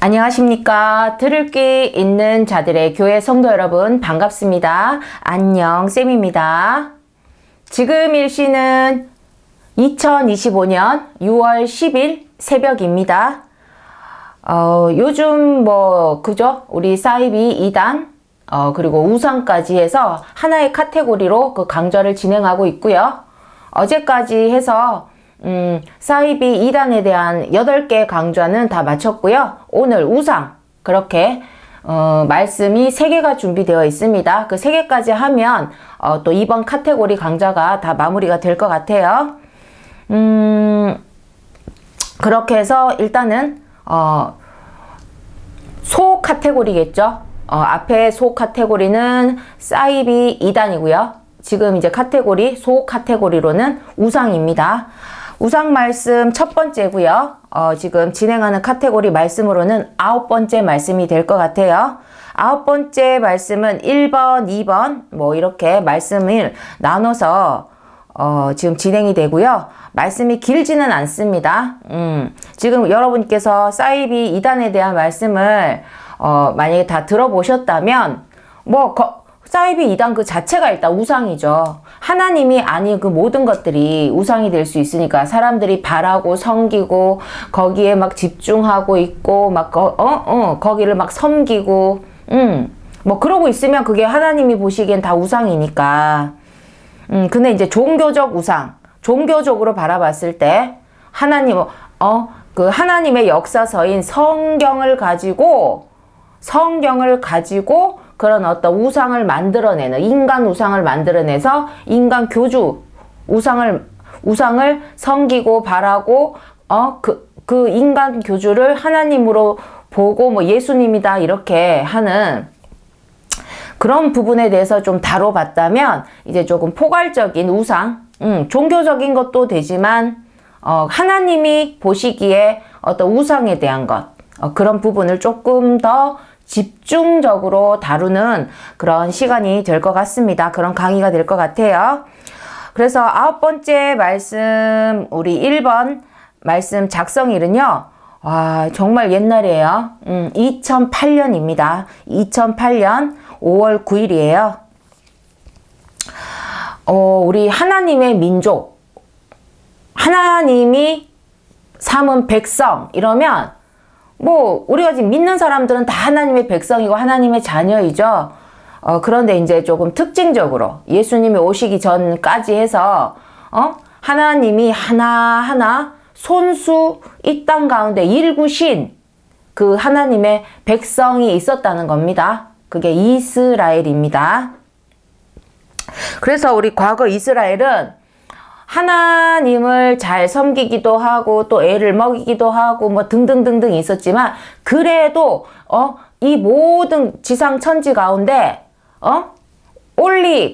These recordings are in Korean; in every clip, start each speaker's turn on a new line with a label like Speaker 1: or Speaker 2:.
Speaker 1: 안녕하십니까. 들을 게 있는 자들의 교회 성도 여러분 반갑습니다. 안녕 쌤입니다. 지금 일시는 2025년 6월 10일 새벽입니다. 요즘 그죠? 우리 사이비 2단 그리고 우상까지 해서 하나의 카테고리로 그 강좌를 진행하고 있고요. 어제까지 해서 사이비 2단에 대한 8개 강좌는 다 마쳤고요. 오늘 우상 그렇게 말씀이 3개가 준비되어 있습니다. 그 3개까지 하면 또 이번 카테고리 강좌가 다 마무리가 될 것 같아요. 그렇게 해서 일단은 소 카테고리겠죠. 앞에 소 카테고리는 사이비 2단이고요. 지금 이제 소 카테고리로는 우상입니다. 우상 말씀 첫 번째고요. 지금 진행하는 카테고리 말씀으로는 9번째 말씀이 될 것 같아요. 9번째 말씀은 1번, 2번 이렇게 말씀을 나눠서 지금 진행이 되고요. 말씀이 길지는 않습니다. 지금 여러분께서 사이비 2단에 대한 말씀을 만약에 다 들어보셨다면 사이비 2단 그 자체가 일단 우상이죠. 하나님이 아닌 그 모든 것들이 우상이 될 수 있으니까 사람들이 바라고 섬기고 거기에 막 집중하고 있고 거기를 막 섬기고 그러고 있으면 그게 하나님이 보시기엔 다 우상이니까. 근데 이제 종교적 우상, 종교적으로 바라봤을 때 그 하나님의 역사서인 성경을 가지고 그런 어떤 우상을 만들어내는, 인간 우상을 만들어내서 인간 교주 우상을 섬기고 바라고 그 인간 교주를 하나님으로 보고 예수님이다 이렇게 하는 그런 부분에 대해서 좀 다뤄봤다면 이제 조금 포괄적인 우상, 종교적인 것도 되지만 하나님이 보시기에 어떤 우상에 대한 것, 그런 부분을 조금 더 집중적으로 다루는 그런 시간이 될 것 같습니다. 그런 강의가 될 것 같아요. 그래서 9번째 말씀, 우리 1번 말씀 작성일은요. 와, 정말 옛날이에요. 2008년입니다. 2008년 5월 9일이에요. 우리 하나님의 민족, 하나님이 삼은 백성 이러면 우리가 지금 믿는 사람들은 다 하나님의 백성이고 하나님의 자녀이죠. 그런데 이제 조금 특징적으로 예수님이 오시기 전까지 해서 하나님이 하나하나 손수 이 땅 가운데 일구신 그 하나님의 백성이 있었다는 겁니다. 그게 이스라엘입니다. 그래서 우리 과거 이스라엘은 하나님을 잘 섬기기도 하고 또 애를 먹이기도 하고 등등등등 있었지만 그래도 이 모든 지상 천지 가운데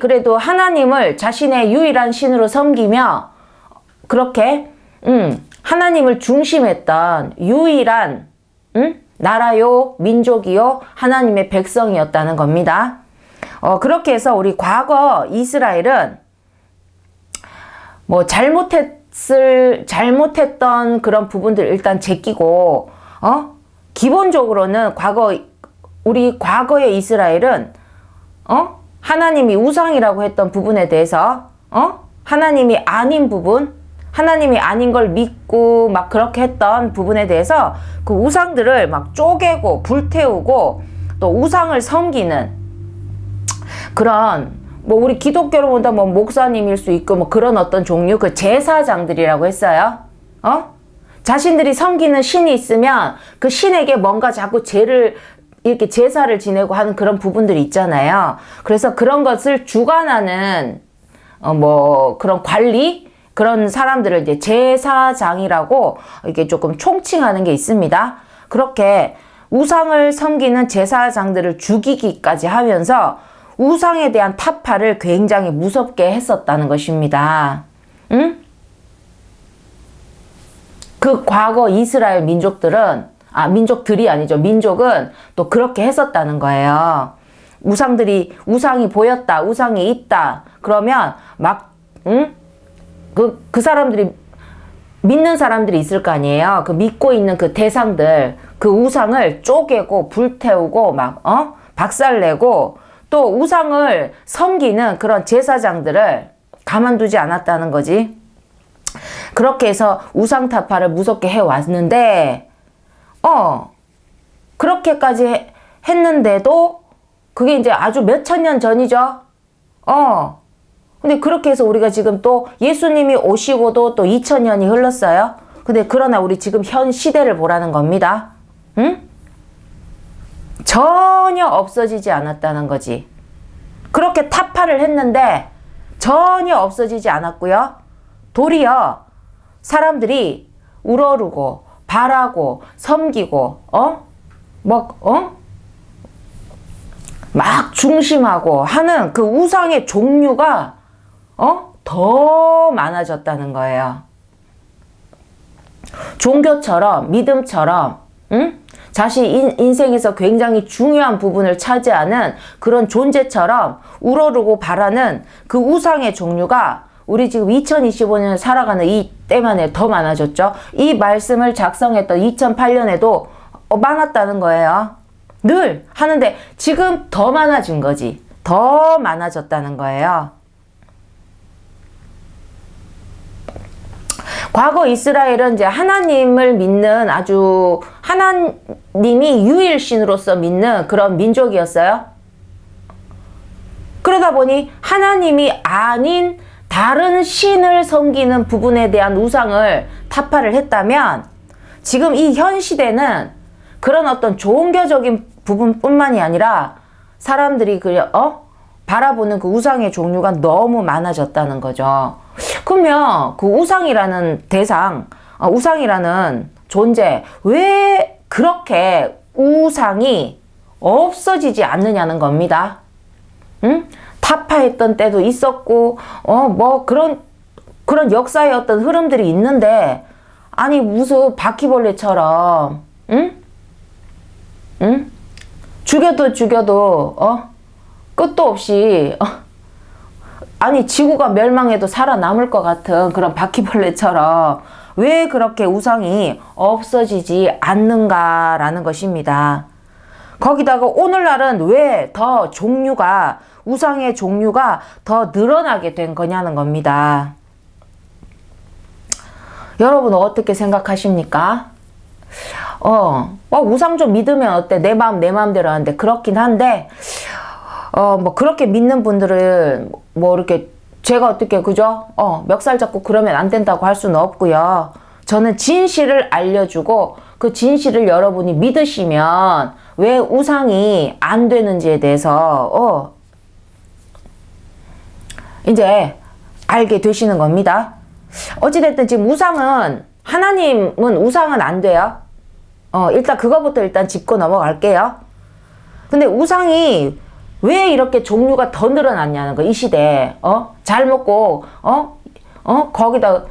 Speaker 1: 그래도 하나님을 자신의 유일한 신으로 섬기며 그렇게 하나님을 중심했던 유일한 나라요 민족이요 하나님의 백성이었다는 겁니다. 그렇게 해서 우리 과거 이스라엘은 잘못했던 그런 부분들 일단 제끼고, 기본적으로는 우리 과거의 이스라엘은, 하나님이 우상이라고 했던 부분에 대해서, 하나님이 아닌 부분, 하나님이 아닌 걸 믿고 그렇게 했던 부분에 대해서 그 우상들을 쪼개고 불태우고 또 우상을 섬기는 그런 우리 기독교로 본다 목사님일 수 있고 그런 어떤 종류 그 제사장들이라고 했어요. 자신들이 섬기는 신이 있으면 그 신에게 뭔가 자꾸 이렇게 제사를 지내고 하는 그런 부분들이 있잖아요. 그래서 그런 것을 주관하는 그런 관리 그런 사람들을 이제 제사장이라고 이렇게 조금 총칭하는 게 있습니다. 그렇게 우상을 섬기는 제사장들을 죽이기까지 하면서 우상에 대한 타파를 굉장히 무섭게 했었다는 것입니다. 그 과거 이스라엘 민족들이 아니죠. 민족은 또 그렇게 했었다는 거예요. 우상이 보였다, 우상이 있다. 그러면 그 사람들이 믿는 사람들이 있을 거 아니에요. 그 믿고 있는 그 대상들, 그 우상을 쪼개고 불태우고 막 박살내고 또 우상을 섬기는 그런 제사장들을 가만두지 않았다는 거지. 그렇게 해서 우상타파를 무섭게 해왔는데 그렇게까지 했는데도 그게 이제 아주 몇천 년 전이죠. 근데 그렇게 해서 우리가 지금 또 예수님이 오시고도 또 2000년이 흘렀어요. 근데 그러나 우리 지금 현 시대를 보라는 겁니다. 응? 전혀 없어지지 않았다는 거지. 그렇게 타파를 했는데 전혀 없어지지 않았고요. 도리어 사람들이 우러르고 바라고 섬기고 막 중심하고 하는 그 우상의 종류가 더 많아졌다는 거예요. 종교처럼 믿음처럼 자신 인생에서 굉장히 중요한 부분을 차지하는 그런 존재처럼 우러르고 바라는 그 우상의 종류가 우리 지금 2025년 살아가는 이 때만에 더 많아졌죠. 이 말씀을 작성했던 2008년에도 많았다는 거예요. 늘 하는데 지금 더 많아진 거지. 더 많아졌다는 거예요. 과거 이스라엘은 이제 하나님을 믿는 아주 하나님이 유일신으로서 믿는 그런 민족이었어요. 그러다 보니 하나님이 아닌 다른 신을 섬기는 부분에 대한 우상을 타파를 했다면 지금 이 현 시대는 그런 어떤 종교적인 부분뿐만이 아니라 사람들이 바라보는 그 우상의 종류가 너무 많아졌다는 거죠. 그러면 그 우상이라는 대상, 우상이라는 존재, 왜 그렇게 우상이 없어지지 않느냐는 겁니다. 응? 타파했던 때도 있었고, 그런 역사의 어떤 흐름들이 있는데, 아니, 무슨 바퀴벌레처럼, 응? 응? 죽여도, 끝도 없이, 아니, 지구가 멸망해도 살아남을 것 같은 그런 바퀴벌레처럼 왜 그렇게 우상이 없어지지 않는가라는 것입니다. 거기다가 오늘날은 왜 더 우상의 종류가 더 늘어나게 된 거냐는 겁니다. 여러분 어떻게 생각하십니까? 우상 좀 믿으면 어때? 내 마음대로 하는데 그렇긴 한데 그렇게 믿는 분들은 이렇게 제가 어떻게 그죠? 멱살 잡고 그러면 안 된다고 할 수는 없고요. 저는 진실을 알려주고 그 진실을 여러분이 믿으시면 왜 우상이 안 되는지에 대해서 이제 알게 되시는 겁니다. 어찌됐든 지금 하나님은 우상은 안 돼요. 일단 그거부터 일단 짚고 넘어갈게요. 근데 우상이 왜 이렇게 종류가 더 늘어났냐는 거, 이 시대에. 잘 먹고, 거기다,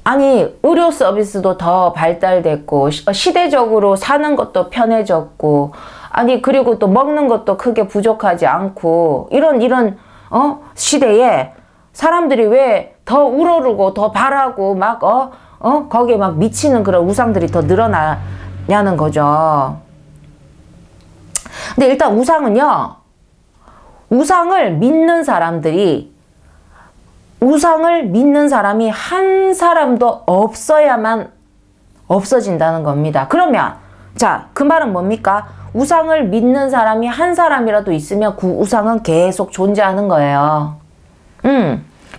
Speaker 1: 아니, 의료 서비스도 더 발달됐고, 시대적으로 사는 것도 편해졌고, 아니, 그리고 또 먹는 것도 크게 부족하지 않고, 이런, 시대에 사람들이 왜 더 우러르고, 더 바라고, 막, 거기에 막 미치는 그런 우상들이 더 늘어나냐는 거죠. 근데 일단 우상을 믿는 사람이 한 사람도 없어야만 없어진다는 겁니다. 그러면 그 말은 뭡니까? 우상을 믿는 사람이 한 사람이라도 있으면 그 우상은 계속 존재하는 거예요.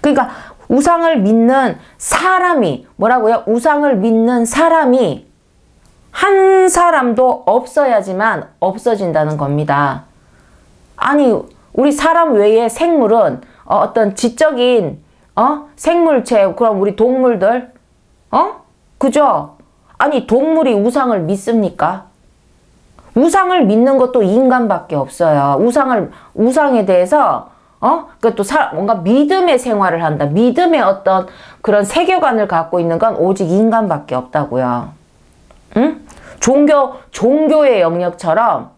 Speaker 1: 그러니까 우상을 믿는 사람이 뭐라고요? 우상을 믿는 사람이 한 사람도 없어야지만 없어진다는 겁니다. 아니, 우리 사람 외에 생물은 어떤 지적인 생물체, 그럼 우리 동물들 그죠? 아니, 동물이 우상을 믿습니까? 우상을 믿는 것도 인간밖에 없어요. 우상에 대해서 그것도 뭔가 믿음의 생활을 한다. 믿음의 어떤 그런 세계관을 갖고 있는 건 오직 인간밖에 없다고요. 응? 종교의 영역처럼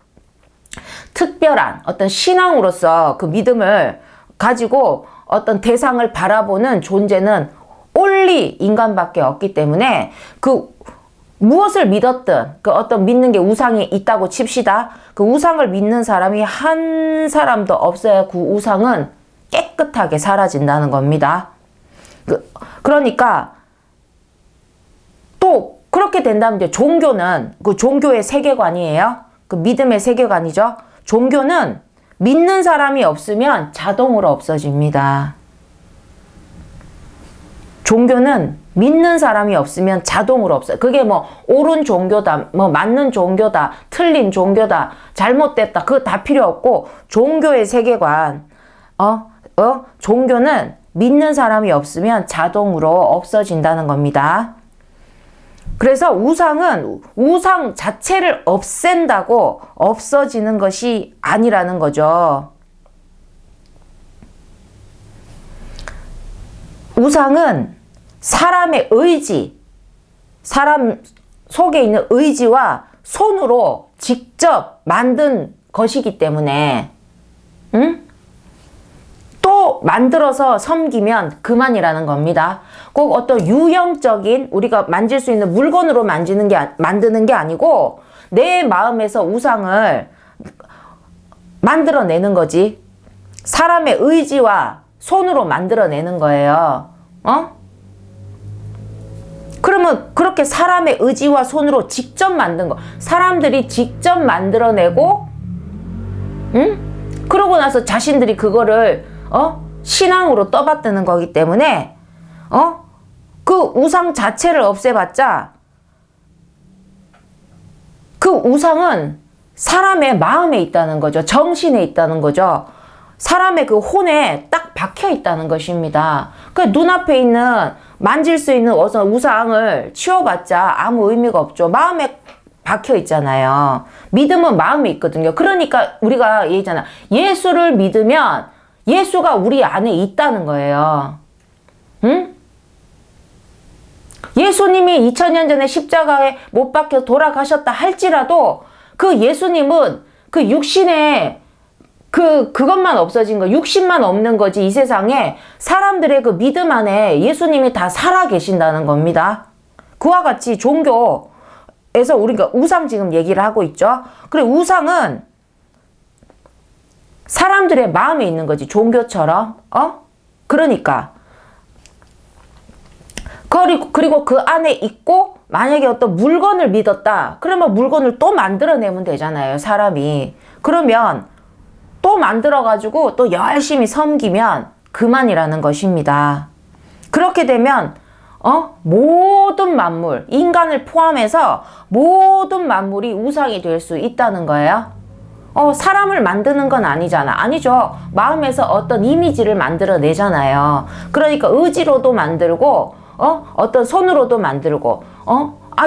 Speaker 1: 특별한 어떤 신앙으로서 그 믿음을 가지고 어떤 대상을 바라보는 존재는 only 인간밖에 없기 때문에 그 무엇을 믿었든 그 어떤 믿는 게 우상이 있다고 칩시다. 그 우상을 믿는 사람이 한 사람도 없어야 그 우상은 깨끗하게 사라진다는 겁니다. 그러니까 또 그렇게 된다면 이제 종교는 그 종교의 세계관이에요. 그 믿음의 세계관이죠. 종교는 믿는 사람이 없으면 자동으로 없어집니다. 종교는 믿는 사람이 없으면 자동으로 없어요. 그게 뭐 옳은 종교다, 뭐 맞는 종교다, 틀린 종교다, 잘못됐다, 그거 다 필요 없고 종교의 세계관, 종교는 믿는 사람이 없으면 자동으로 없어진다는 겁니다. 그래서 우상은 우상 자체를 없앤다고 없어지는 것이 아니라는 거죠. 우상은 사람의 의지, 사람 속에 있는 의지와 손으로 직접 만든 것이기 때문에 또 만들어서 섬기면 그만이라는 겁니다. 꼭 어떤 유형적인 우리가 만질 수 있는 물건으로 만드는 게 아니고 내 마음에서 우상을 만들어내는 거지. 사람의 의지와 손으로 만들어내는 거예요. 그러면 그렇게 사람의 의지와 손으로 직접 만든 거, 사람들이 직접 만들어내고, 그러고 나서 자신들이 그거를 신앙으로 떠받드는 거기 때문에 그 우상 자체를 없애봤자 그 우상은 사람의 마음에 있다는 거죠. 정신에 있다는 거죠. 사람의 그 혼에 딱 박혀 있다는 것입니다. 그 눈앞에 있는 만질 수 있는 어떤 우상을 치워봤자 아무 의미가 없죠. 마음에 박혀 있잖아요. 믿음은 마음에 있거든요. 그러니까 우리가 얘기잖아. 예수를 믿으면 예수가 우리 안에 있다는 거예요. 응? 예수님이 2000년 전에 십자가에 못 박혀 돌아가셨다 할지라도 그 예수님은 그 육신에 그것만 없어진 거, 육신만 없는 거지. 이 세상에 사람들의 그 믿음 안에 예수님이 다 살아 계신다는 겁니다. 그와 같이 종교에서 우리가 우상 지금 얘기를 하고 있죠. 그래, 우상은 사람들의 마음에 있는 거지. 종교처럼. 그러니까. 그리고 그 안에 있고 만약에 어떤 물건을 믿었다. 그러면 물건을 또 만들어내면 되잖아요. 사람이. 그러면 또 만들어가지고 또 열심히 섬기면 그만이라는 것입니다. 그렇게 되면 모든 만물, 인간을 포함해서 모든 만물이 우상이 될 수 있다는 거예요. 사람을 만드는 건 아니잖아. 아니죠. 마음에서 어떤 이미지를 만들어내잖아요. 그러니까 의지로도 만들고 어떤 손으로도 만들고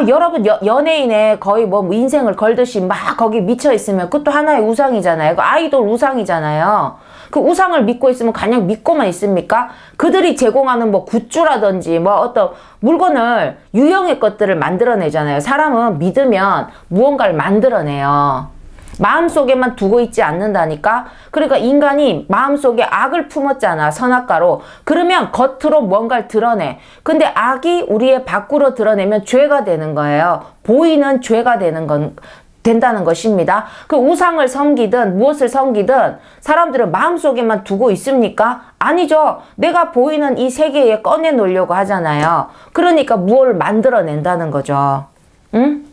Speaker 1: 여러분 연예인의 거의 뭐 인생을 걸듯이 막 거기 미쳐 있으면 그것도 하나의 우상이잖아요. 그 아이돌 우상이잖아요. 그 우상을 믿고 있으면 그냥 믿고만 있습니까? 그들이 제공하는 뭐 굿즈라든지 뭐 어떤 물건을 유형의 것들을 만들어내잖아요. 사람은 믿으면 무언가를 만들어내요. 마음속에만 두고 있지 않는다니까. 그러니까 인간이 마음속에 악을 품었잖아, 선악과로. 그러면 겉으로 뭔가를 드러내. 근데 악이 우리의 밖으로 드러내면 죄가 되는 거예요. 보이는 죄가 된다는 것입니다. 그 우상을 섬기든 무엇을 섬기든 사람들은 마음속에만 두고 있습니까? 아니죠. 내가 보이는 이 세계에 꺼내놓으려고 하잖아요. 그러니까 무엇을 만들어낸다는 거죠. 응?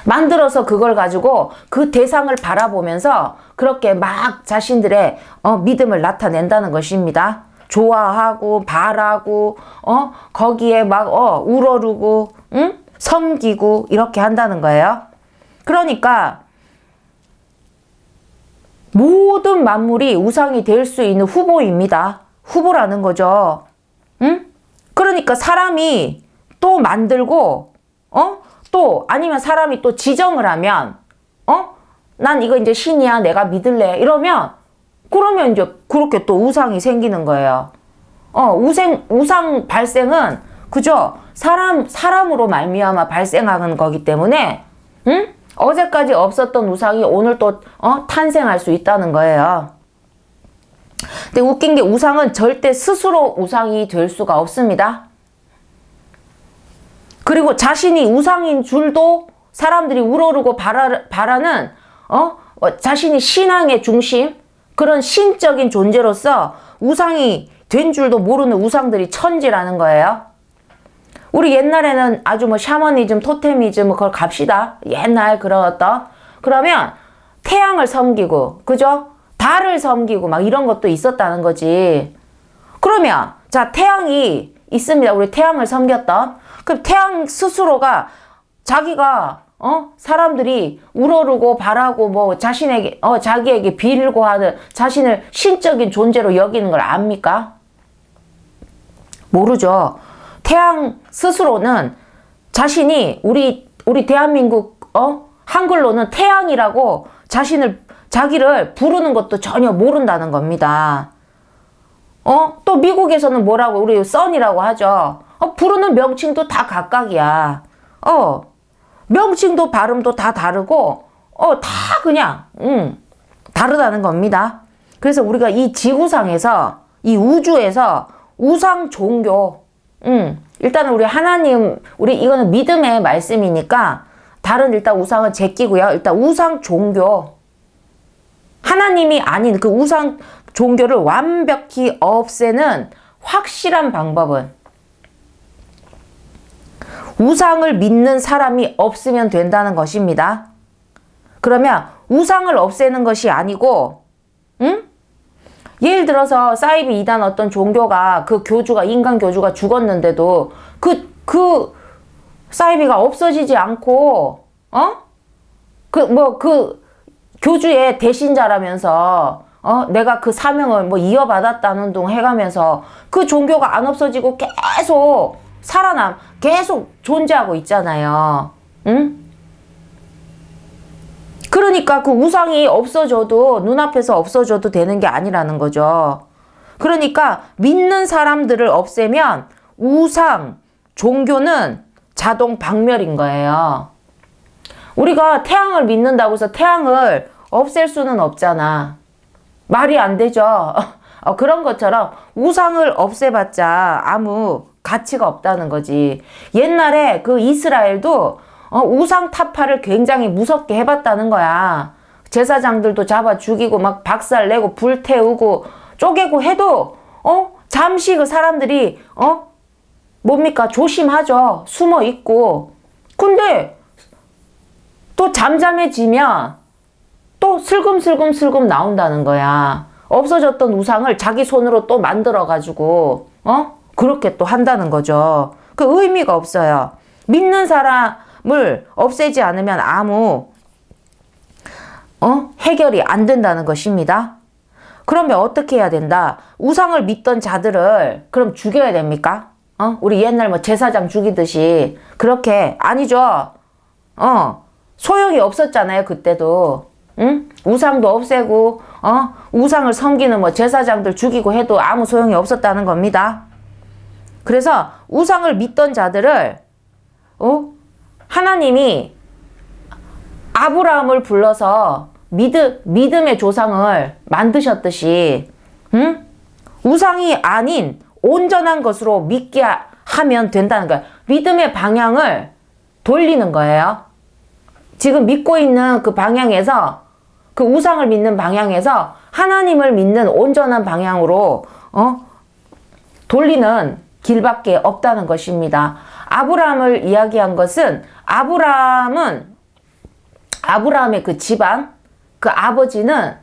Speaker 1: 만들어서 그걸 가지고 그 대상을 바라보면서 그렇게 막 자신들의 믿음을 나타낸다는 것입니다. 좋아하고 바라고 거기에 막 우러르고 섬기고 이렇게 한다는 거예요. 그러니까 모든 만물이 우상이 될 수 있는 후보입니다. 후보라는 거죠. 그러니까 사람이 또 만들고 또 아니면 사람이 또 지정을 하면 난 이거 이제 신이야, 내가 믿을래 이러면 그러면 이제 그렇게 또 우상이 생기는 거예요. 우상 발생은 그죠? 사람으로 말미암아 발생하는 거기 때문에 어제까지 없었던 우상이 오늘 또 탄생할 수 있다는 거예요. 근데 웃긴 게 우상은 절대 스스로 우상이 될 수가 없습니다. 그리고 자신이 우상인 줄도 사람들이 우러르고 바라는 자신이 신앙의 중심, 그런 신적인 존재로서 우상이 된 줄도 모르는 우상들이 천지라는 거예요. 우리 옛날에는 아주 뭐 샤머니즘, 토테미즘 그걸 갑시다. 옛날 그런 어떤 그러면 태양을 섬기고 그죠? 달을 섬기고 막 이런 것도 있었다는 거지. 그러면 자 태양이 있습니다. 우리 태양을 섬겼던 그럼 태양 스스로가 자기가 사람들이 우러르고 바라고 뭐 자신에게 자기에게 빌고 하는 자신을 신적인 존재로 여기는 걸 압니까? 모르죠. 태양 스스로는 자신이 우리 대한민국 한글로는 태양이라고 자기를 부르는 것도 전혀 모른다는 겁니다. 또 미국에서는 뭐라고 우리 선이라고 하죠. 부르는 명칭도 다 각각이야. 명칭도 발음도 다 다르고 다 그냥 다르다는 겁니다. 그래서 우리가 이 지구상에서 이 우주에서 우상 종교 일단은 우리 하나님 이거는 믿음의 말씀이니까 다른 일단 우상은 제끼고요. 일단 우상 종교 하나님이 아닌 그 우상 종교를 완벽히 없애는 확실한 방법은 우상을 믿는 사람이 없으면 된다는 것입니다. 그러면 우상을 없애는 것이 아니고 예를 들어서 사이비 이단 어떤 종교가 그 교주가 인간 교주가 죽었는데도 그 사이비가 없어지지 않고 그 교주의 대신자라면서 내가 그 사명을 뭐 이어받았다는 둥 해가면서 그 종교가 안 없어지고 계속 계속 존재하고 있잖아요. 그러니까 그 우상이 없어져도 눈앞에서 없어져도 되는 게 아니라는 거죠. 그러니까 믿는 사람들을 없애면 우상, 종교는 자동 박멸인 거예요. 우리가 태양을 믿는다고 해서 태양을 없앨 수는 없잖아. 말이 안 되죠. 그런 것처럼 우상을 없애봤자 아무 가치가 없다는 거지. 옛날에 그 이스라엘도 우상 타파를 굉장히 무섭게 해봤다는 거야. 제사장들도 잡아 죽이고 막 박살내고 불태우고 쪼개고 해도 잠시 그 사람들이 뭡니까 조심하죠. 숨어 있고. 근데 또 잠잠해지면 또 슬금슬금 나온다는 거야. 없어졌던 우상을 자기 손으로 또 만들어가지고 그렇게 또 한다는 거죠. 그 의미가 없어요. 믿는 사람을 없애지 않으면 아무 해결이 안 된다는 것입니다. 그러면 어떻게 해야 된다? 우상을 믿던 자들을 그럼 죽여야 됩니까? 우리 옛날 뭐 제사장 죽이듯이 그렇게 아니죠. 소용이 없었잖아요. 그때도. 우상도 없애고 우상을 섬기는 뭐 제사장들 죽이고 해도 아무 소용이 없었다는 겁니다. 그래서 우상을 믿던 자들을 하나님이 아브라함을 불러서 믿음의 조상을 만드셨듯이 우상이 아닌 온전한 것으로 믿게 하면 된다는 거예요. 믿음의 방향을 돌리는 거예요. 지금 믿고 있는 그 방향에서 그 우상을 믿는 방향에서 하나님을 믿는 온전한 방향으로 돌리는 길밖에 없다는 것입니다. 아브라함을 이야기한 것은 아브라함의 그 집안, 그 아버지는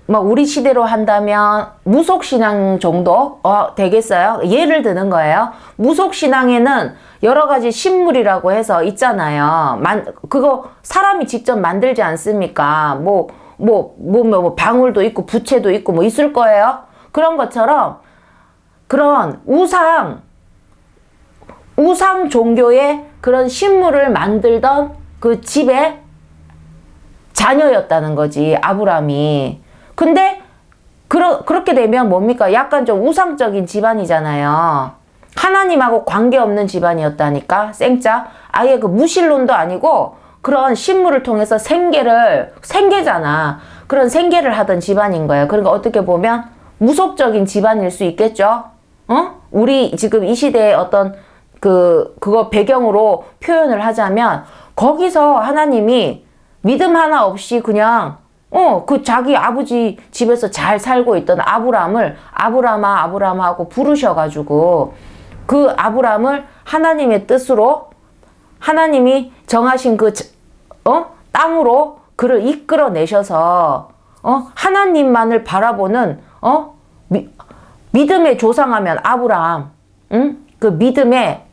Speaker 1: 우리 시대로 한다면 무속신앙 정도 되겠어요? 예를 드는 거예요. 무속신앙에는 여러 가지 신물이라고 해서 있잖아요. 그거 사람이 직접 만들지 않습니까? 방울도 있고 부채도 있고 뭐 있을 거예요. 그런 것처럼 그런 우상 종교의 그런 신물을 만들던 그 집의 자녀였다는 거지, 아브라함이. 근데 그렇게 되면 뭡니까? 약간 좀 우상적인 집안이잖아요. 하나님하고 관계없는 집안이었다니까, 생짜. 아예 그 무신론도 아니고 그런 신물을 통해서 생계잖아. 그런 생계를 하던 집안인 거예요. 그러니까 어떻게 보면 무속적인 집안일 수 있겠죠? 우리 지금 이 시대의 어떤 그거 배경으로 표현을 하자면 거기서 하나님이 믿음 하나 없이 그냥 그 자기 아버지 집에서 잘 살고 있던 아브람을 아브라마 아브라마 하고 부르셔가지고 그 아브람을 하나님의 뜻으로 하나님이 정하신 그 땅으로 그를 이끌어내셔서 하나님만을 바라보는 믿음의 조상하면 아브람, 그 믿음의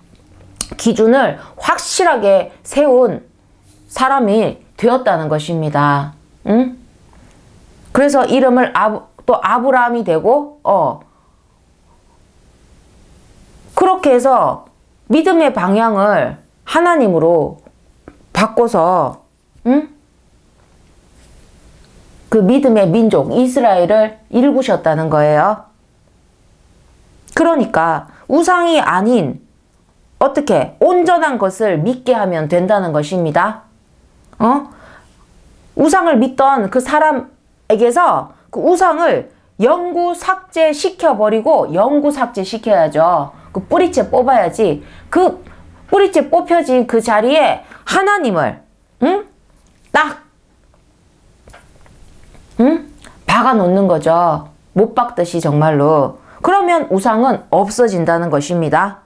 Speaker 1: 기준을 확실하게 세운 사람이 되었다는 것입니다. 그래서 이름을 또 아브라함이 되고 그렇게 해서 믿음의 방향을 하나님으로 바꿔서 그 믿음의 민족 이스라엘을 일구셨다는 거예요. 그러니까 우상이 아닌 어떻게 온전한 것을 믿게 하면 된다는 것입니다. 우상을 믿던 그 사람에게서 그 우상을 영구 삭제시켜버리고 영구 삭제시켜야죠. 그 뿌리째 뽑아야지. 그 뿌리째 뽑혀진 그 자리에 하나님을 딱 박아놓는 거죠. 못 박듯이 정말로. 그러면 우상은 없어진다는 것입니다.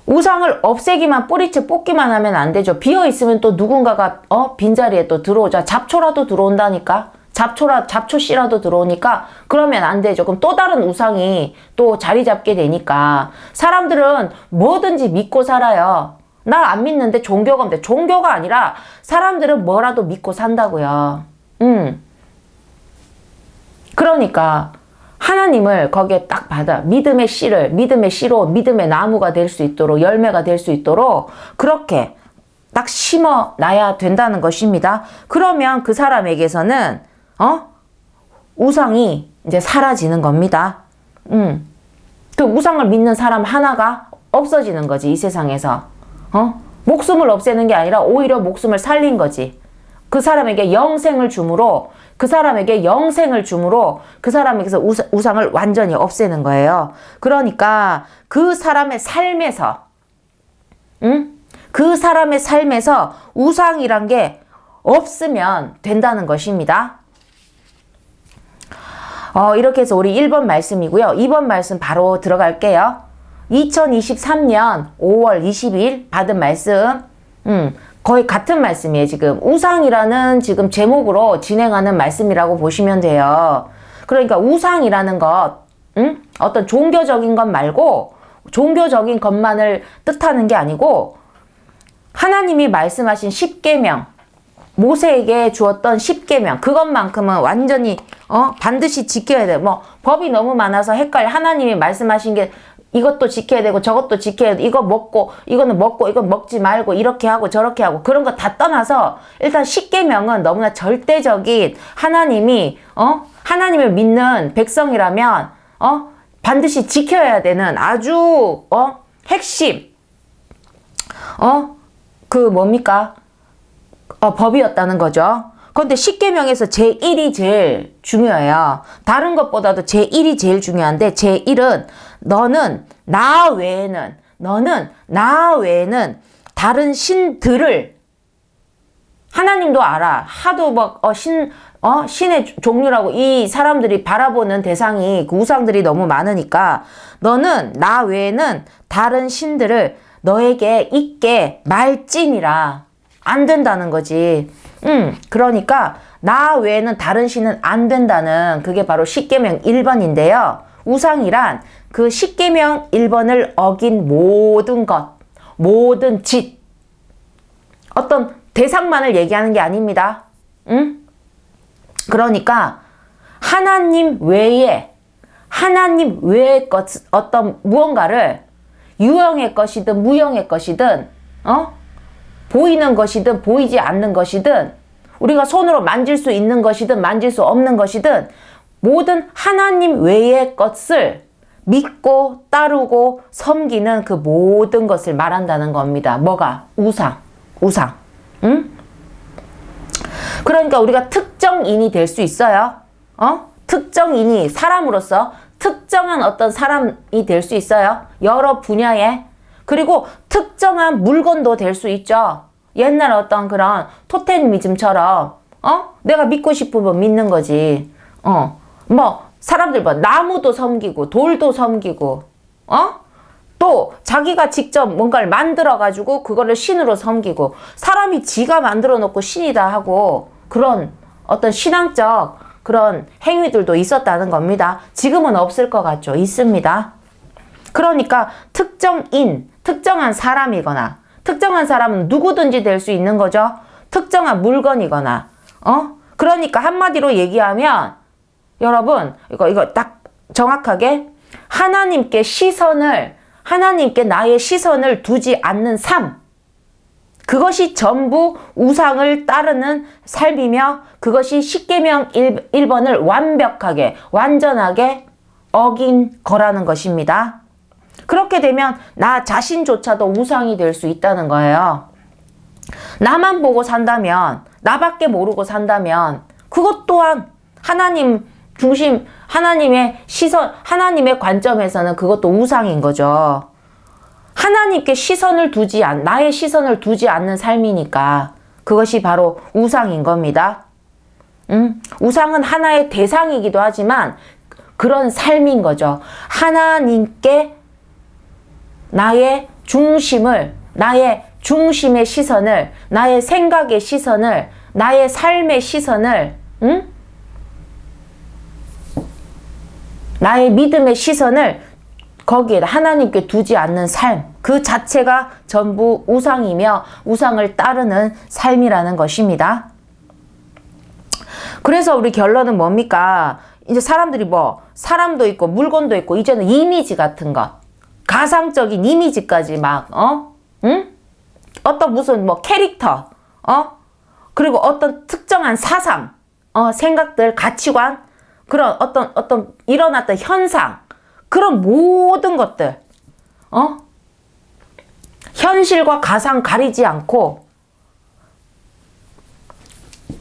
Speaker 1: 우상을 없애기만 뿌리째 뽑기만 하면 안 되죠. 비어있으면 또 누군가가 빈자리에 또 들어오자. 잡초라도 들어온다니까. 잡초씨라도 들어오니까 그러면 안 되죠. 그럼 또 다른 우상이 또 자리 잡게 되니까 사람들은 뭐든지 믿고 살아요. 나 안 믿는데 종교가 없는데 종교가 아니라 사람들은 뭐라도 믿고 산다고요. 그러니까 하나님을 거기에 딱 받아 믿음의 씨를 믿음의 씨로 믿음의 나무가 될 수 있도록 열매가 될 수 있도록 그렇게 딱 심어 놔야 된다는 것입니다. 그러면 그 사람에게서는 우상이 이제 사라지는 겁니다. 그 우상을 믿는 사람 하나가 없어지는 거지 이 세상에서. 목숨을 없애는 게 아니라 오히려 목숨을 살린 거지. 그 사람에게 영생을 줌으로 그 사람에게서 우상을 완전히 없애는 거예요. 그러니까 그 사람의 삶에서 그 사람의 삶에서 우상이란 게 없으면 된다는 것입니다. 이렇게 해서 우리 1번 말씀이고요. 2번 말씀 바로 들어갈게요. 2023년 5월 20일 받은 말씀 거의 같은 말씀이에요. 지금 우상이라는 지금 제목으로 진행하는 말씀이라고 보시면 돼요. 그러니까 우상이라는 것 어떤 종교적인 것 말고 종교적인 것만을 뜻하는 게 아니고 하나님이 말씀하신 10계명 모세에게 주었던 10계명 그것만큼은 완전히 반드시 지켜야 돼. 뭐 법이 너무 많아서 헷갈려. 하나님이 말씀하신 게 이것도 지켜야 되고 저것도 지켜야 돼. 이거 먹고 이거는 먹고 이건 먹지 말고 이렇게 하고 저렇게 하고 그런 거 다 떠나서 일단 10계명은 너무나 절대적인 하나님이 하나님을 믿는 백성이라면 반드시 지켜야 되는 아주 핵심 그 뭡니까? 법이었다는 거죠. 그런데 10계명에서 제1이 제일 중요해요. 다른 것보다도 제1이 제일 중요한데 제1은 너는 나 외에는 다른 신들을 하나님도 알아. 하도 막 신의 종류라고 이 사람들이 바라보는 대상이 그 우상들이 너무 많으니까 너는 나 외에는 다른 신들을 너에게 있게 말지니라. 안 된다는 거지. 그러니까 나 외에는 다른 신은 안 된다는 그게 바로 10계명 1번인데요. 우상이란 그 10계명 1번을 어긴 모든 것, 모든 짓, 어떤 대상만을 얘기하는 게 아닙니다. 그러니까 하나님 외의 것, 어떤 무언가를 유형의 것이든 무형의 것이든 보이는 것이든 보이지 않는 것이든 우리가 손으로 만질 수 있는 것이든 만질 수 없는 것이든 모든 하나님 외의 것을 믿고 따르고 섬기는 그 모든 것을 말한다는 겁니다. 뭐가? 우상. 그러니까 우리가 특정인이 될 수 있어요. 특정인이 사람으로서 특정한 어떤 사람이 될 수 있어요. 여러 분야에. 그리고 특정한 물건도 될 수 있죠. 옛날 어떤 그런 토테미즘처럼 내가 믿고 싶으면 믿는 거지. 뭐 사람들 뭐 나무도 섬기고 돌도 섬기고 또 자기가 직접 뭔가를 만들어 가지고 그거를 신으로 섬기고 사람이 지가 만들어 놓고 신이다 하고 그런 어떤 신앙적 그런 행위들도 있었다는 겁니다. 지금은 없을 것 같죠? 있습니다. 그러니까 특정인, 특정한 사람이거나 특정한 사람은 누구든지 될 수 있는 거죠. 특정한 물건이거나 그러니까 한마디로 얘기하면 여러분 이거 딱 정확하게 하나님께 나의 시선을 두지 않는 삶, 그것이 전부 우상을 따르는 삶이며 그것이 십계명 1번을 완벽하게 완전하게 어긴 거라는 것입니다. 그렇게 되면 나 자신조차도 우상이 될 수 있다는 거예요. 나만 보고 산다면, 나밖에 모르고 산다면 그것 또한 하나님 중심, 하나님의 시선, 하나님의 관점에서는 그것도 우상인 거죠. 하나님께 나의 시선을 두지 않는 삶이니까 그것이 바로 우상인 겁니다. 우상은 하나의 대상이기도 하지만 그런 삶인 거죠. 하나님께 나의 중심의 시선을, 나의 생각의 시선을, 나의 삶의 시선을, 나의 믿음의 시선을 거기에 하나님께 두지 않는 삶, 그 자체가 전부 우상이며 우상을 따르는 삶이라는 것입니다. 그래서 우리 결론은 뭡니까? 이제 사람들이 사람도 있고 물건도 있고 이제는 이미지 같은 것, 가상적인 이미지까지 어떤 무슨 캐릭터, 그리고 어떤 특정한 사상, 생각들, 가치관, 그런 어떤 일어났던 현상, 그런 모든 것들, 현실과 가상 가리지 않고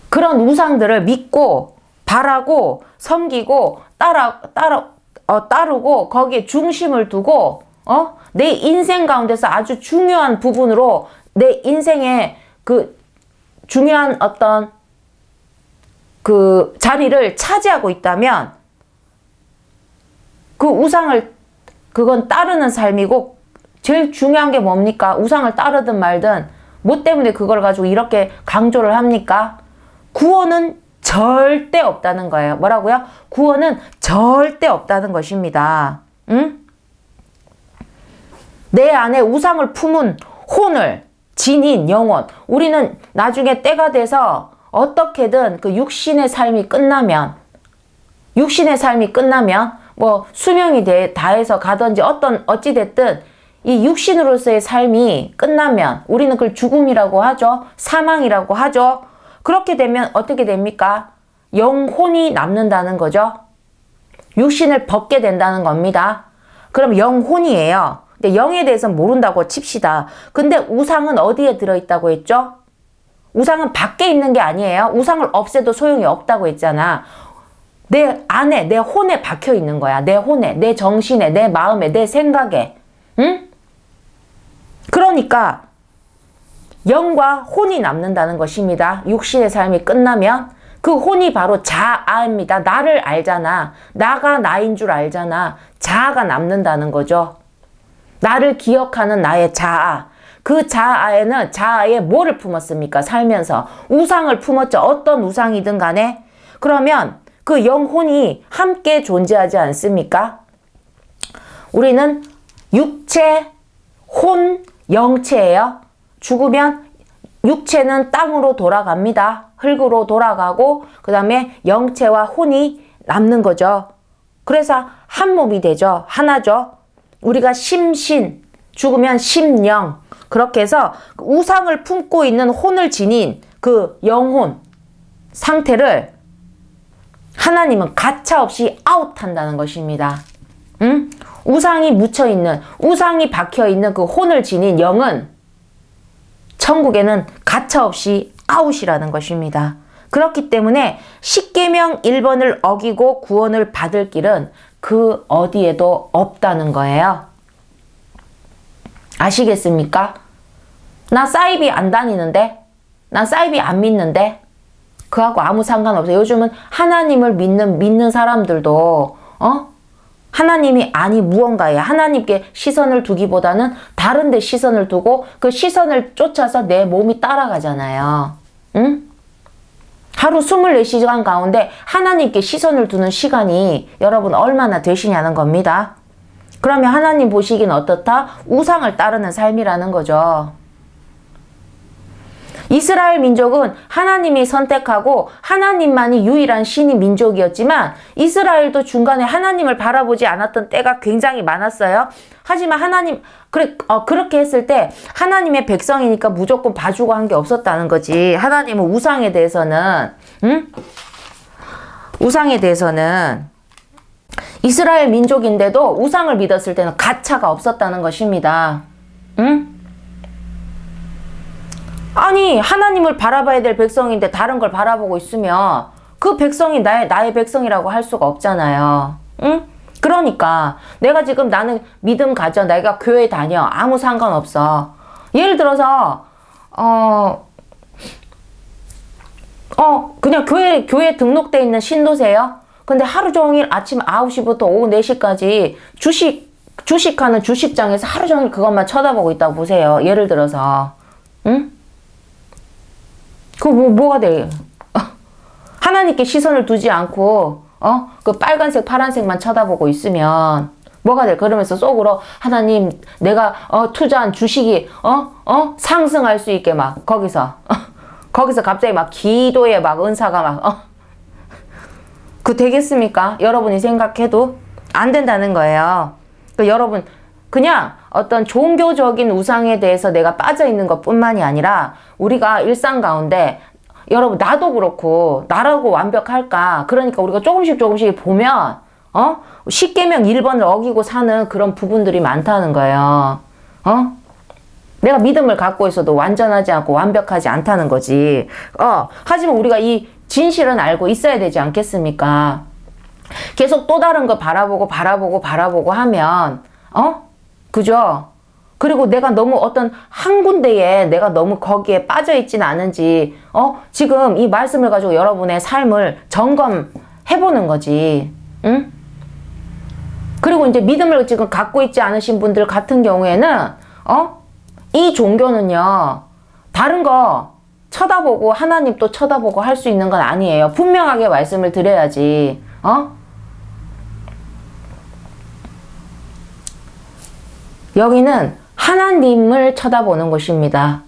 Speaker 1: 그런 우상들을 믿고 바라고 섬기고 따르고 거기에 중심을 두고 내 인생 가운데서 아주 중요한 부분으로 내 인생의 그 중요한 어떤 그 자리를 차지하고 있다면 그 우상을 그건 따르는 삶이고 제일 중요한 게 뭡니까? 우상을 따르든 말든 뭐 때문에 그걸 가지고 이렇게 강조를 합니까? 구원은 절대 없다는 거예요. 뭐라고요? 구원은 절대 없다는 것입니다. 내 안에 우상을 품은 혼을 지닌 영혼, 우리는 나중에 때가 돼서 어떻게든 그 육신의 삶이 끝나면 뭐 수명이 다해서 가든지 어찌됐든 이 육신으로서의 삶이 끝나면 우리는 그걸 죽음이라고 하죠. 사망이라고 하죠. 그렇게 되면 어떻게 됩니까? 영혼이 남는다는 거죠. 육신을 벗게 된다는 겁니다. 그럼 영혼이에요. 근데 영에 대해서는 모른다고 칩시다. 근데 우상은 어디에 들어있다고 했죠? 우상은 밖에 있는 게 아니에요. 우상을 없애도 소용이 없다고 했잖아. 내 안에, 내 혼에 박혀 있는 거야. 내 혼에, 내 정신에, 내 마음에, 내 생각에. 응? 그러니까 영과 혼이 남는다는 것입니다. 육신의 삶이 끝나면 그 혼이 바로 자아입니다. 나를 알잖아. 나가 나인 줄 알잖아. 자아가 남는다는 거죠. 나를 기억하는 나의 자아. 그 자아에는 자아에 뭐를 품었습니까? 살면서 우상을 품었죠. 어떤 우상이든 간에. 그러면 그 영혼이 함께 존재하지 않습니까? 우리는 육체, 혼, 영체예요. 죽으면 육체는 땅으로 돌아갑니다. 흙으로 돌아가고 그 다음에 영체와 혼이 남는 거죠. 그래서 한 몸이 되죠. 하나죠. 우리가 심신, 죽으면 심령. 그렇게 해서 우상을 품고 있는 혼을 지닌 그 영혼 상태를 하나님은 가차없이 아웃한다는 것입니다. 우상이 묻혀있는, 우상이 박혀있는 그 혼을 지닌 영은 천국에는 가차없이 아웃이라는 것입니다. 그렇기 때문에 십계명 1번을 어기고 구원을 받을 길은 그 어디에도 없다는 거예요. 아시겠습니까? 나 사이비 안 다니는데? 난 사이비 안 믿는데? 그하고 아무 상관없어요. 요즘은 하나님을 믿는 사람들도, 하나님이 아니 무언가에 하나님께 시선을 두기보다는 다른 데 시선을 두고 그 시선을 쫓아서 내 몸이 따라가잖아요. 응? 하루 24시간 가운데 하나님께 시선을 두는 시간이 여러분 얼마나 되시냐는 겁니다. 그러면 하나님 보시기엔 어떻다? 우상을 따르는 삶이라는 거죠. 이스라엘 민족은 하나님이 선택하고 하나님만이 유일한 신이 민족이었지만 이스라엘도 중간에 하나님을 바라보지 않았던 때가 굉장히 많았어요. 하지만 그렇게 했을 때 하나님의 백성이니까 무조건 봐주고 한 게 없었다는 거지. 하나님은 우상에 대해서는 이스라엘 민족인데도 우상을 믿었을 때는 가차가 없었다는 것입니다. 응? 아니 하나님을 바라봐야 될 백성인데 다른 걸 바라보고 있으면 그 백성이 나의 백성이라고 할 수가 없잖아요. 응? 그러니까 내가 지금 나는 믿음 가져. 내가 교회 다녀. 아무 상관없어. 예를 들어서 그냥 교회 등록돼 있는 신도세요. 근데 하루 종일 아침 9시부터 오후 4시까지 주식하는 주식장에서 하루 종일 그것만 쳐다보고 있다고 보세요. 예를 들어서. 응? 그거 뭐가 돼? 하나님께 시선을 두지 않고, 그 빨간색, 파란색만 쳐다보고 있으면, 뭐가 돼? 그러면서 속으로, 하나님, 내가, 투자한 주식이, 상승할 수 있게 막, 거기서 갑자기 막 기도에 막 은사가 막, 그 되겠습니까? 여러분이 생각해도 안 된다는 거예요. 여러분, 그냥 어떤 종교적인 우상에 대해서 내가 빠져 있는 것 뿐만이 아니라 우리가 일상 가운데 여러분 나도 그렇고 나라고 완벽할까? 그러니까 우리가 조금씩 보면 십계명 1번을 어기고 사는 그런 부분들이 많다는 거예요. 내가 믿음을 갖고 있어도 완전하지 않고 완벽하지 않다는 거지. 하지만 우리가 이 진실은 알고 있어야 되지 않겠습니까? 계속 또 다른 거 바라보고 하면 그죠? 그리고 내가 너무 어떤 한 군데에 내가 너무 거기에 빠져 있지는 않은지, 지금 이 말씀을 가지고 여러분의 삶을 점검해보는 거지. 응? 그리고 이제 믿음을 지금 갖고 있지 않으신 분들 같은 경우에는, 이 종교는요, 다른 거 쳐다보고 하나님 또 쳐다보고 할 수 있는 건 아니에요. 분명하게 말씀을 드려야지. 여기는 하나님을 쳐다보는 곳입니다.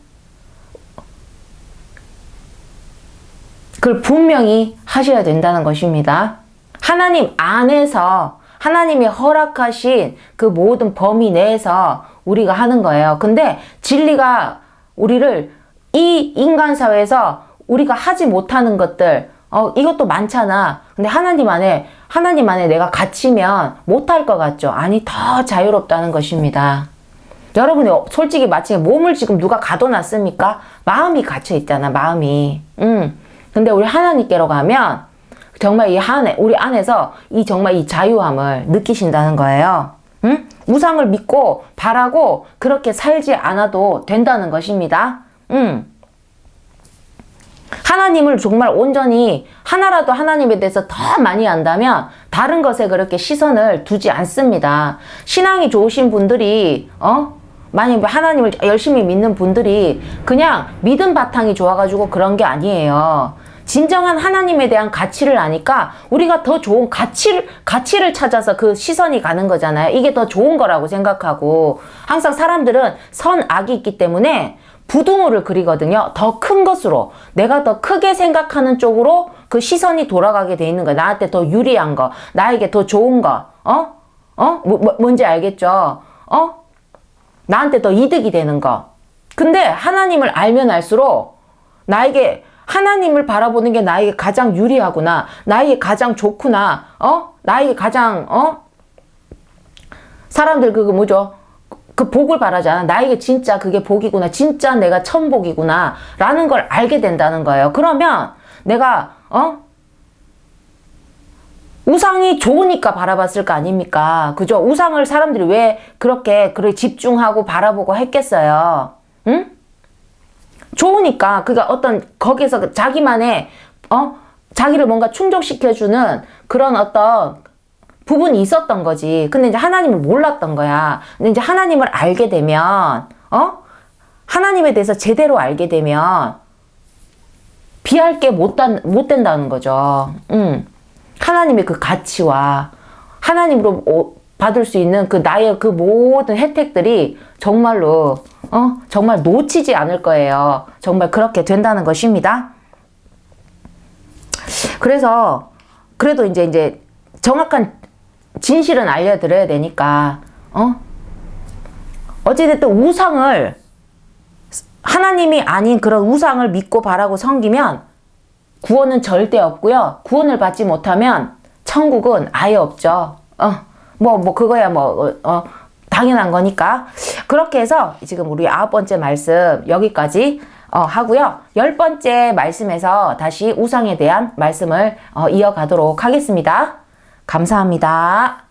Speaker 1: 그걸 분명히 하셔야 된다는 것입니다. 하나님 안에서 하나님이 허락하신 그 모든 범위 내에서 우리가 하는 거예요. 근데 진리가 우리를 이 인간 사회에서 우리가 하지 못하는 것들, 이것도 많잖아. 근데 하나님 안에 내가 갇히면 못할 것 같죠? 아니, 더 자유롭다는 것입니다. 여러분이 솔직히 마치 몸을 지금 누가 가둬놨습니까? 마음이 갇혀있잖아, 마음이. 근데 우리 하나님께로 가면 정말 우리 안에서 정말 이 자유함을 느끼신다는 거예요. 응? 우상을 믿고 바라고 그렇게 살지 않아도 된다는 것입니다. 하나님을 정말 온전히 하나라도 하나님에 대해서 더 많이 안다면 다른 것에 그렇게 시선을 두지 않습니다. 신앙이 좋으신 분들이 만약 하나님을 열심히 믿는 분들이 그냥 믿음 바탕이 좋아가지고 그런 게 아니에요. 진정한 하나님에 대한 가치를 아니까 우리가 더 좋은 가치를 찾아서 그 시선이 가는 거잖아요. 이게 더 좋은 거라고 생각하고 항상 사람들은 선악이 있기 때문에 부등호를 그리거든요. 더 큰 것으로 내가 더 크게 생각하는 쪽으로 그 시선이 돌아가게 돼 있는 거예요. 나한테 더 유리한 거, 나에게 더 좋은 거, 뭔지 알겠죠? 나한테 더 이득이 되는 거. 근데 하나님을 알면 알수록 나에게 하나님을 바라보는 게 나에게 가장 유리하구나, 나에게 가장 좋구나, 나에게 가장 사람들 그거 뭐죠? 그 복을 바라잖아. 나에게 진짜 그게 복이구나. 진짜 내가 천복이구나. 라는 걸 알게 된다는 거예요. 그러면 내가, 우상이 좋으니까 바라봤을 거 아닙니까? 그죠? 우상을 사람들이 왜 그렇게 집중하고 바라보고 했겠어요? 응? 좋으니까. 그니까 어떤, 거기서 자기만의, 자기를 뭔가 충족시켜주는 그런 어떤 부분이 있었던 거지. 근데 이제 하나님을 몰랐던 거야. 근데 이제 하나님을 알게 되면, 하나님에 대해서 제대로 알게 되면, 비할 게 못 된다는 거죠. 하나님의 그 가치와 하나님으로 받을 수 있는 그 나의 그 모든 혜택들이 정말로 정말 놓치지 않을 거예요. 정말 그렇게 된다는 것입니다. 그래서 그래도 이제 정확한 진실은 알려드려야 되니까 어찌됐든 우상을 하나님이 아닌 그런 우상을 믿고 바라고 섬기면 구원은 절대 없고요. 구원을 받지 못하면 천국은 아예 없죠. 그거야 당연한 거니까. 그렇게 해서 지금 우리 9번째 말씀 여기까지 하고요. 10번째 말씀에서 다시 우상에 대한 말씀을 이어가도록 하겠습니다. 감사합니다.